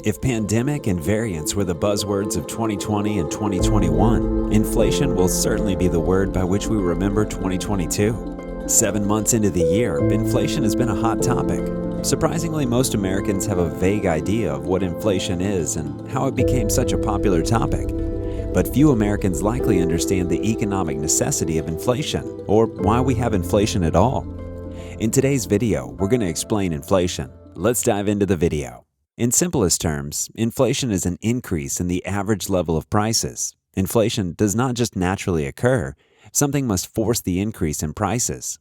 If pandemic and variants were the buzzwords of 2020 and 2021, inflation will certainly be the word by which we remember 2022. 7 months into the year, inflation has been a hot topic. Surprisingly, most Americans have a vague idea of what inflation is and how it became such a popular topic. But few Americans likely understand the economic necessity of inflation, or why we have inflation at all. In today's video, we're going to explain inflation. Let's dive into the video. In simplest terms, inflation is an increase in the average level of prices. Inflation does not just naturally occur, something must force the increase in prices.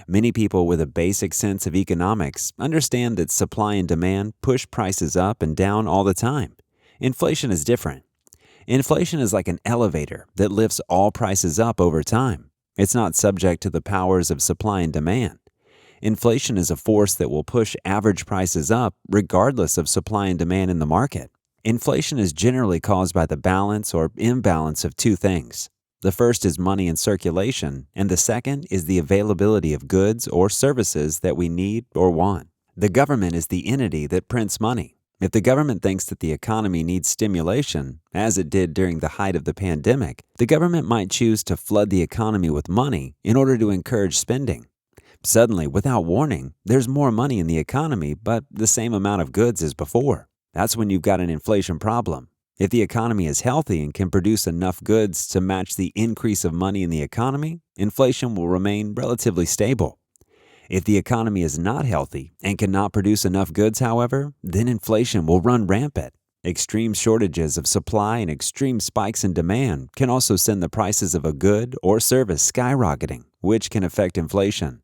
Many people with a basic sense of economics understand that supply and demand push prices up and down all the time. Inflation is different. Inflation is like an elevator that lifts all prices up over time. It's not subject to the powers of supply and demand. Inflation is a force that will push average prices up regardless of supply and demand in the market. Inflation is generally caused by the balance or imbalance of two things. The first is money in circulation, and the second is the availability of goods or services that we need or want. The government is the entity that prints money. If the government thinks that the economy needs stimulation, as it did during the height of the pandemic, the government might choose to flood the economy with money in order to encourage spending. Suddenly, without warning, there's more money in the economy, but the same amount of goods as before. That's when you've got an inflation problem. If the economy is healthy and can produce enough goods to match the increase of money in the economy, inflation will remain relatively stable. If the economy is not healthy and cannot produce enough goods, however, then inflation will run rampant. Extreme shortages of supply and extreme spikes in demand can also send the prices of a good or service skyrocketing, which can affect inflation.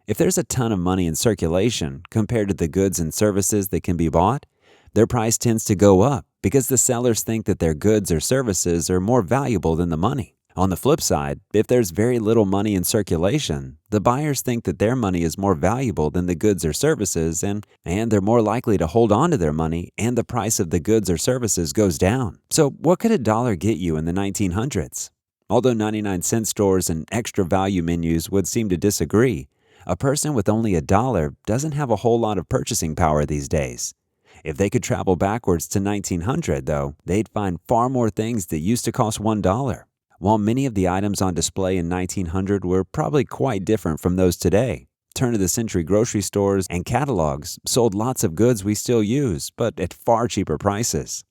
If there's a ton of money in circulation compared to the goods and services that can be bought, their price tends to go up because the sellers think that their goods or services are more valuable than the money. On the flip side, if there's very little money in circulation, the buyers think that their money is more valuable than the goods or services, and they're more likely to hold on to their money, and the price of the goods or services goes down. So what could a dollar get you in the 1900s? Although 99-cent stores and extra value menus would seem to disagree, a person with only $1 doesn't have a whole lot of purchasing power these days. If they could travel backwards to 1900, though, they'd find far more things that used to cost $1. While many of the items on display in 1900 were probably quite different from those today, turn-of-the-century grocery stores and catalogs sold lots of goods we still use, but at far cheaper prices.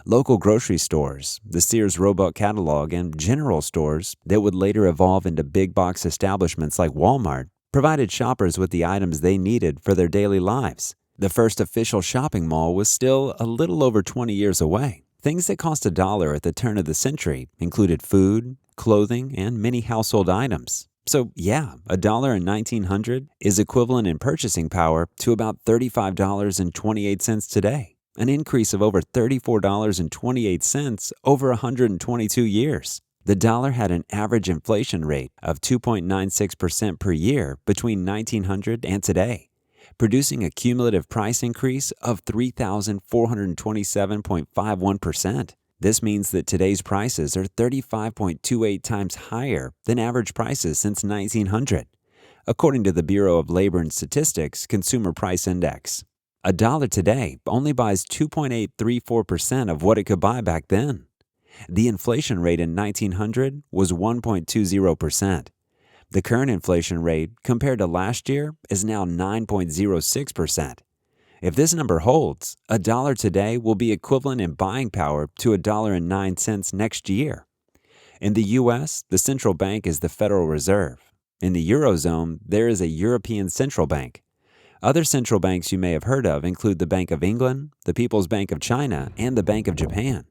Local grocery stores, the Sears Roebuck catalog, and general stores that would later evolve into big-box establishments like Walmart provided shoppers with the items they needed for their daily lives. The first official shopping mall was still a little over 20 years away. Things that cost $1 at the turn of the century included food, clothing, and many household items. So yeah, $1 in 1900 is equivalent in purchasing power to about $35.28 today, an increase of over $34.28 over 122 years. The dollar had an average inflation rate of 2.96% per year between 1900 and today, producing a cumulative price increase of 3,427.51%. This means that today's prices are 35.28 times higher than average prices since 1900, according to the Bureau of Labor and Statistics Consumer Price Index. A dollar today only buys 2.834% of what it could buy back then. The inflation rate in 1900 was 1.20%. The current inflation rate compared to last year is now 9.06%. If this number holds, a dollar today will be equivalent in buying power to $1.09 next year. In the U.S., the central bank is the Federal Reserve. In the Eurozone, there is a European Central Bank. Other central banks you may have heard of include the Bank of England, the People's Bank of China, and the Bank of Japan.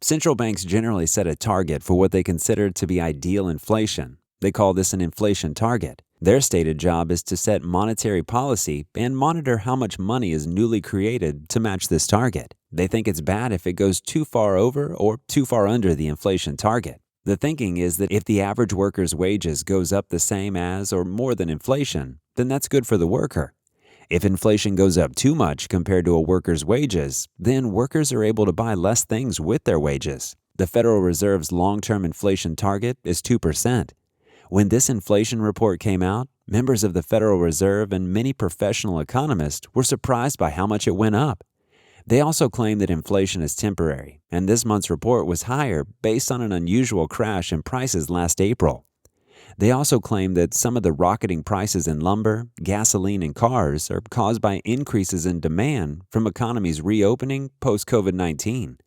Central banks generally set a target for what they consider to be ideal inflation. They call this an inflation target. Their stated job is to set monetary policy and monitor how much money is newly created to match this target. They think it's bad if it goes too far over or too far under the inflation target. The thinking is that if the average worker's wages goes up the same as or more than inflation, then that's good for the worker. If inflation goes up too much compared to a worker's wages, then workers are able to buy less things with their wages. The Federal Reserve's long-term inflation target is 2%. When this inflation report came out, members of the Federal Reserve and many professional economists were surprised by how much it went up. They also claim that inflation is temporary, and this month's report was higher based on an unusual crash in prices last April. They also claim that some of the rocketing prices in lumber, gasoline, and cars are caused by increases in demand from economies reopening post-COVID-19,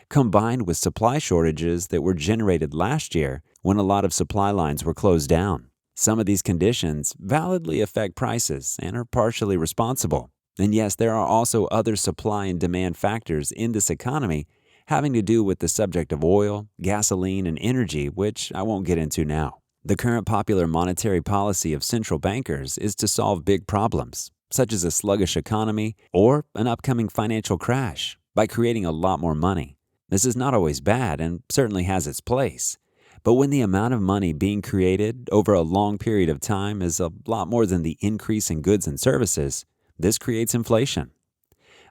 combined with supply shortages that were generated last year when a lot of supply lines were closed down. Some of these conditions validly affect prices and are partially responsible. And yes, there are also other supply and demand factors in this economy having to do with the subject of oil, gasoline, and energy, which I won't get into now. The current popular monetary policy of central bankers is to solve big problems, such as a sluggish economy or an upcoming financial crash, by creating a lot more money. This is not always bad and certainly has its place. But when the amount of money being created over a long period of time is a lot more than the increase in goods and services, this creates inflation.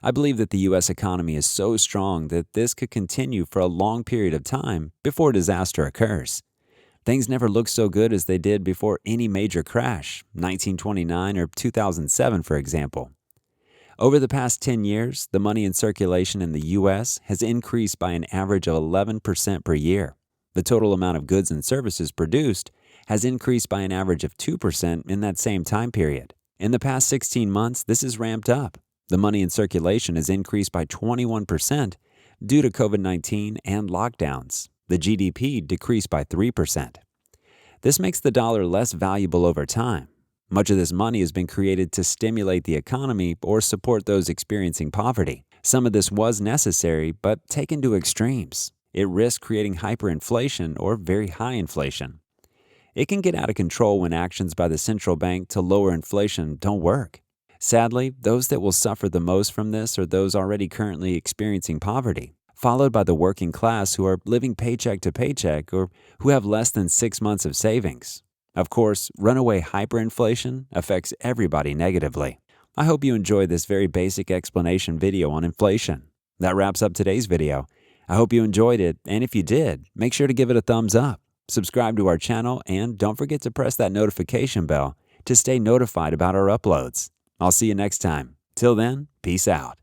I believe that the U.S. economy is so strong that this could continue for a long period of time before disaster occurs. Things never looked so good as they did before any major crash, 1929 or 2007, for example. Over the past 10 years, the money in circulation in the U.S. has increased by an average of 11% per year. The total amount of goods and services produced has increased by an average of 2% in that same time period. In the past 16 months, this has ramped up. The money in circulation has increased by 21% due to COVID-19 and lockdowns. The GDP decreased by 3%. This makes the dollar less valuable over time. Much of this money has been created to stimulate the economy or support those experiencing poverty. Some of this was necessary, but taken to extremes. It risks creating hyperinflation or very high inflation. It can get out of control when actions by the central bank to lower inflation don't work. Sadly, those that will suffer the most from this are those already currently experiencing poverty, followed by the working class who are living paycheck to paycheck or who have less than 6 months of savings. Of course, runaway hyperinflation affects everybody negatively. I hope you enjoyed this very basic explanation video on inflation. That wraps up today's video. I hope you enjoyed it, and if you did, make sure to give it a thumbs up. Subscribe to our channel, and don't forget to press that notification bell to stay notified about our uploads. I'll see you next time. Till then, peace out.